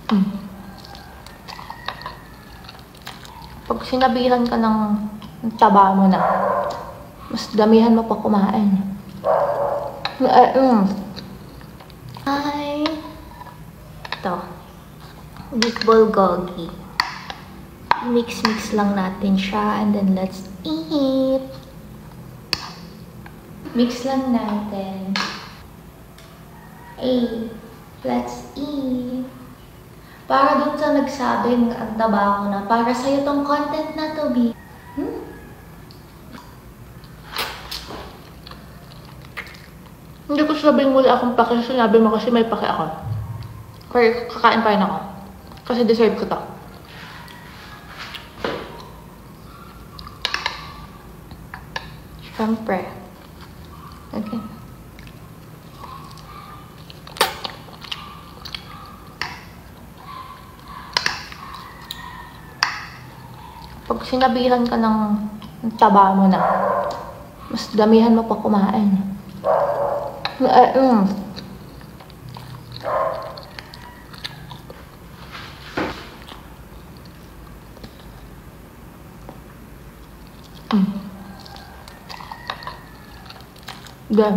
Mm. Pag sinabihan ka ng taba mo na, mas damihan mo pa kumain. Ay, ito. Beef bulgogi. Mix lang natin siya and then let's eat. Mix lang natin. Hey, let's eat. Para dun sa nagsabing ang taba ko na, para sa'yo tong content na to, B. Hindi ko sabing wala akong pake. Sinabi mo kasi may pake ako. Kaya kakain pa rin ako. Kasi deserve ko to. Siyempre. Okay. Pag sinabihan ka ng taba mo na, mas damihan mo pa kumain. Gan.